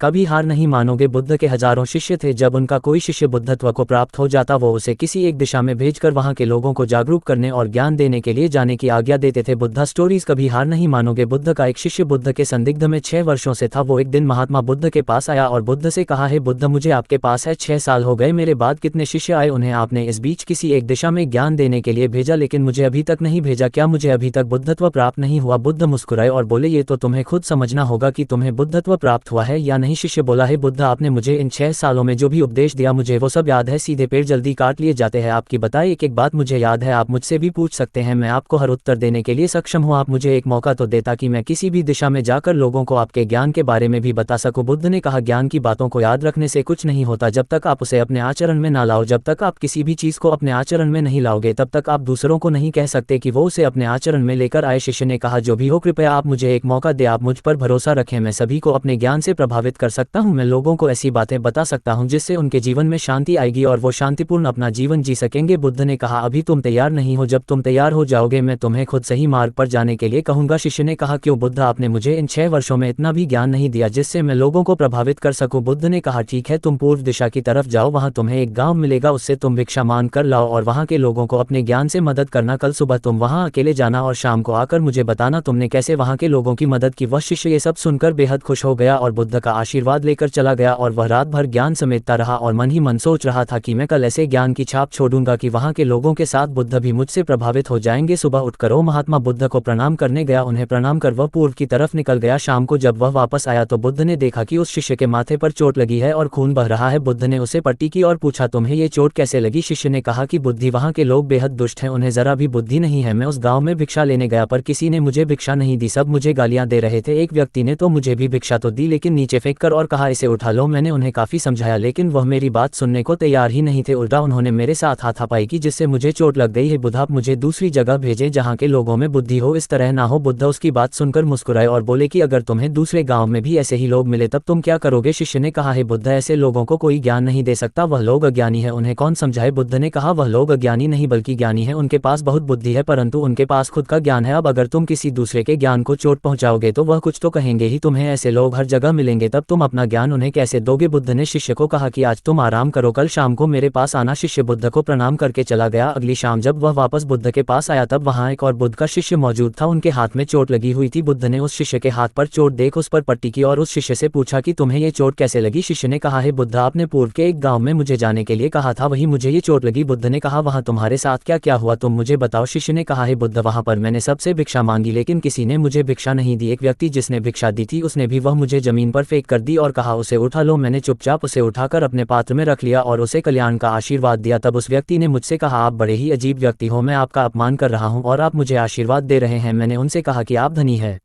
कभी हार नहीं मानोगे। बुद्ध के हजारों शिष्य थे। जब उनका कोई शिष्य बुद्धत्व को प्राप्त हो जाता वो उसे किसी एक दिशा में भेजकर वहां के लोगों को जागरूक करने और ज्ञान देने के लिए जाने की आज्ञा देते थे। बुद्धा स्टोरीज। कभी हार नहीं मानोगे। बुद्ध का एक शिष्य बुद्ध के संदिग्ध में 6 वर्षों से था। वो एक दिन महात्मा बुद्ध के पास आया और बुद्ध से कहा, हे बुद्ध, मुझे आपके पास है 6 साल हो गए, मेरे बाद कितने शिष्य आए, उन्हें आपने इस बीच किसी एक दिशा में ज्ञान देने के लिए भेजा, लेकिन मुझे अभी तक नहीं भेजा। क्या मुझे अभी तक बुद्धत्व प्राप्त नहीं हुआ? बुद्ध मुस्कुराए और बोले, ये तो तुम्हें खुद समझना होगा कि तुम्हें बुद्धत्व प्राप्त हुआ है या नहीं। शिष्य बोला, है बुद्ध, आपने मुझे इन 6 सालों में जो भी उपदेश दिया मुझे वो सब याद है। सीधे पेड़ जल्दी काट लिए जाते हैं। आपकी बताई एक एक बात मुझे याद है। आप मुझसे भी पूछ सकते हैं, मैं आपको हर उत्तर देने के लिए सक्षम हूँ। आप मुझे एक मौका तो दे ताकि मैं किसी भी दिशा में जाकर लोगों को आपके ज्ञान के बारे में भी बता सकूं। बुद्ध ने कहा, ज्ञान की बातों को याद रखने से कुछ नहीं होता। जब तक आप उसे अपने आचरण में ना लाओ, जब तक आप किसी भी चीज को अपने आचरण में नहीं लाओगे, तब तक आप दूसरों को नहीं कह सकते कि वो उसे अपने आचरण में लेकर आए। शिष्य ने कहा, जो भी हो, कृपया आप मुझे एक मौका दे, आप मुझ पर भरोसा रखें। मैं सभी को अपने ज्ञान से प्रभावित कर सकता हूँ। मैं लोगों को ऐसी बातें बता सकता हूँ जिससे उनके जीवन में शांति आएगी और वो शांतिपूर्ण अपना जीवन जी सकेंगे। बुद्ध ने कहा, अभी तुम तैयार नहीं हो। जब तुम तैयार हो जाओगे मैं तुम्हें खुद सही मार्ग पर जाने के लिए कहूंगा। शिष्य ने कहा, क्यों बुद्ध, आपने मुझे इन 6 वर्षों में इतना भी ज्ञान नहीं दिया जिससे मैं लोगों को प्रभावित कर सकूं। बुद्ध ने कहा, ठीक है, तुम पूर्व दिशा की तरफ जाओ, वहां तुम्हें एक गांव मिलेगा, उससे तुम भिक्षा मांग कर लाओ और वहां के लोगों को अपने ज्ञान से मदद करना। कल सुबह तुम वहां अकेले जाना और शाम को आकर मुझे बताना तुमने कैसे वहां के लोगों की मदद की। वह शिष्य ये सब सुनकर बेहद खुश हो गया और बुद्ध का आशीर्वाद लेकर चला गया और वह रात भर ज्ञान समेटता रहा और मन ही मन सोच रहा था कि मैं कल ऐसे ज्ञान की छाप छोड़ूंगा कि वहां के लोगों के साथ बुद्ध भी मुझसे प्रभावित हो जाएंगे। सुबह उठकर वो महात्मा बुद्ध को प्रणाम करने गया। उन्हें प्रणाम कर वह पूर्व की तरफ निकल गया। शाम को जब वह वापस आया तो बुद्ध ने देखा कि उस शिष्य के माथे पर चोट लगी है और खून बह रहा है। बुद्ध ने उसे पट्टी की और पूछा, तुम्हें ये चोट कैसे लगी? शिष्य ने कहा कि बुद्धि, वहां के लोग बेहद दुष्ट हैं, उन्हें जरा भी बुद्धि नहीं है। मैं उस गांव में भिक्षा लेने गया पर किसी ने मुझे भिक्षा नहीं दी, सब मुझे गालियां दे रहे थे। एक व्यक्ति ने तो मुझे भी भिक्षा तो दी लेकिन नीचे फेंक कर और कहा, इसे उठा लो। मैंने उन्हें काफी समझाया लेकिन वह मेरी बात सुनने को तैयार ही नहीं थे। उल्टा उन्होंने मेरे साथ हाथापाई की जिससे मुझे चोट लग गई है। बुद्ध, आप मुझे दूसरी जगह भेजें जहाँ के लोगों में बुद्धि हो, इस तरह ना हो। बुद्ध उसकी बात सुनकर मुस्कुराए और बोले कि अगर तुम्हें दूसरे गांव में भी ऐसे ही लोग मिले तब तुम क्या करोगे? शिष्य ने कहा, है बुद्ध, ऐसे लोगों को कोई ज्ञान नहीं दे सकता, वह लोग अज्ञानी है, उन्हें कौन समझाए? बुद्ध ने कहा, वह लोग अज्ञानी नहीं बल्कि ज्ञानी है, उनके पास बहुत बुद्धि है परंतु उनके पास खुद का ज्ञान है। अब अगर तुम किसी दूसरे के ज्ञान को चोट पहुंचाओगे तो वह कुछ तो कहेंगे ही, तुम्हें ऐसे लोग हर जगह मिलेंगे, तब तुम अपना ज्ञान उन्हें कैसे दोगे? बुद्ध ने शिष्य को कहा कि आज तुम आराम करो, कल शाम को मेरे पास आना। शिष्य बुद्ध को प्रणाम करके चला गया। अगली शाम जब वह वापस बुद्ध के पास आया तब वहां एक और बुद्ध का शिष्य मौजूद था, उनके हाथ में चोट लगी हुई थी। बुद्ध ने उस शिष्य के हाथ पर चोट देख उस पर पट्टी की और उस शिष्य से पूछा कि तुम्हें ये चोट कैसे लगी? शिष्य ने कहा, है बुद्ध, आपने पूर्व के एक गांव में मुझे जाने के लिए कहा था, वहीं मुझे ये चोट लगी। बुद्ध ने कहा, वहां तुम्हारे साथ क्या क्या हुआ, तुम मुझे बताओ। शिष्य ने कहा, है बुद्ध, वहां पर मैंने सबसे भिक्षा मांगी लेकिन किसी ने मुझे भिक्षा नहीं दी। एक व्यक्ति जिसने भिक्षा दी थी उसने भी वह मुझे जमीन पर फेंक कर दी और कहा, उसे उठा लो। मैंने चुपचाप उसे उठाकर अपने पात्र में रख लिया और उसे कल्याण का आशीर्वाद दिया। तब उस व्यक्ति ने मुझसे कहा, आप बड़े ही अजीब व्यक्ति हो, मैं आपका अपमान कर रहा हूं और आप मुझे आशीर्वाद दे रहे हैं। मैंने उनसे कहा कि आप धनी हैं,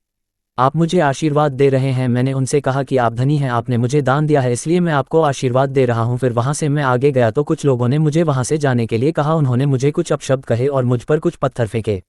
आप मुझे आशीर्वाद दे रहे हैं। मैंने उनसे कहा कि आप धनी हैं, आपने मुझे दान दिया है इसलिए मैं आपको आशीर्वाद दे रहा हूं। फिर वहां से मैं आगे गया तो कुछ लोगों ने मुझे वहां से जाने के लिए कहा, उन्होंने मुझे कुछ अपशब्द कहे और मुझ पर कुछ पत्थर फेंके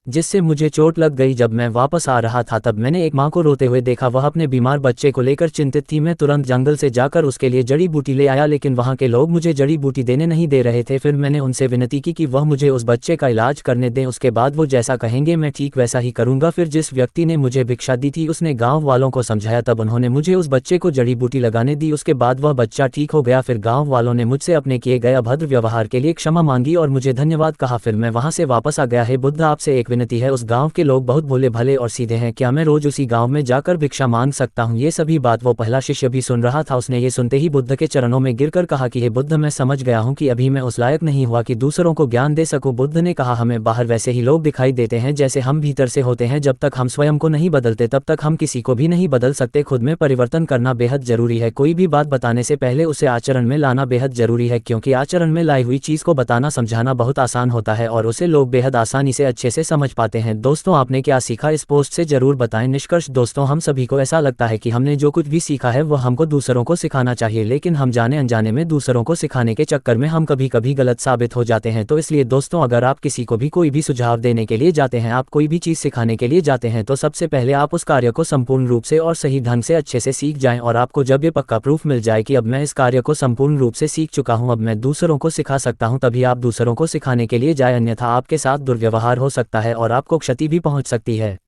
जिससे मुझे चोट लग गई। जब मैं वापस आ रहा था तब मैंने एक माँ को रोते हुए देखा, वह अपने बीमार बच्चे को लेकर चिंतित थी। मैं तुरंत जंगल से जाकर उसके लिए जड़ी बूटी ले आया लेकिन वहाँ के लोग मुझे जड़ी बूटी देने नहीं दे रहे थे। फिर मैंने उनसे विनती की कि वह मुझे उस बच्चे का इलाज करने दें, उसके बाद वो जैसा कहेंगे मैं ठीक वैसा ही करूँगा। फिर जिस व्यक्ति ने मुझे भिक्षा दी थी उसने गाँव वालों को समझाया, तब उन्होंने मुझे उस बच्चे को जड़ी बूटी लगाने दी। उसके बाद वह बच्चा ठीक हो गया। फिर गाँव वालों ने मुझसे अपने किए गए अभद्र व्यवहार के लिए क्षमा मांगी और मुझे धन्यवाद कहा। फिर मैं वहाँ से वापस आ गया। है बुद्ध, आपसे एक विनती है, उस गाँव के लोग बहुत भोले भले और सीधे हैं, क्या मैं रोज उसी गांव में जाकर भिक्षा मांग सकता हूं? ये सभी बात वो पहला शिष्य भी सुन रहा था। उसने ये सुनते ही बुद्ध के चरणों में गिरकर कहा कि हे बुद्ध, मैं समझ गया हूं कि अभी मैं उस लायक नहीं हुआ कि दूसरों को ज्ञान दे सकूं। बुद्ध ने कहा, हमें बाहर वैसे ही लोग दिखाई देते हैं जैसे हम भीतर से होते हैं। जब तक हम स्वयं को नहीं बदलते तब तक हम किसी को भी नहीं बदल सकते। खुद में परिवर्तन करना बेहद जरूरी है। कोई भी बात बताने से पहले उसे आचरण में लाना बेहद जरूरी है, क्योंकि आचरण में लाई हुई चीज को बताना समझाना बहुत आसान होता है और उसे लोग बेहद आसानी से अच्छे से समझ पाते हैं। दोस्तों, आपने क्या सीखा इस पोस्ट से जरूर बताएं। निष्कर्ष दोस्तों, हम सभी को ऐसा लगता है कि हमने जो कुछ भी सीखा है वह हमको दूसरों को सिखाना चाहिए, लेकिन हम जाने अनजाने में दूसरों को सिखाने के चक्कर में हम कभी कभी गलत साबित हो जाते हैं। तो इसलिए दोस्तों, अगर आप किसी को भी कोई भी सुझाव देने के लिए जाते हैं, आप कोई भी चीज़ सिखाने के लिए जाते हैं, तो सबसे पहले आप उस कार्य को संपूर्ण रूप से और सही ढंग से अच्छे से सीख जाएं। और आपको जब ये पक्का प्रूफ मिल जाए कि अब मैं इस कार्य को संपूर्ण रूप से सीख चुका हूं, अब मैं दूसरों को सिखा सकता हूं, तभी आप दूसरों को सिखाने के लिए जाए, अन्यथा आपके साथ दुर्व्यवहार हो सकता है और आपको क्षति भी पहुंच सकती है।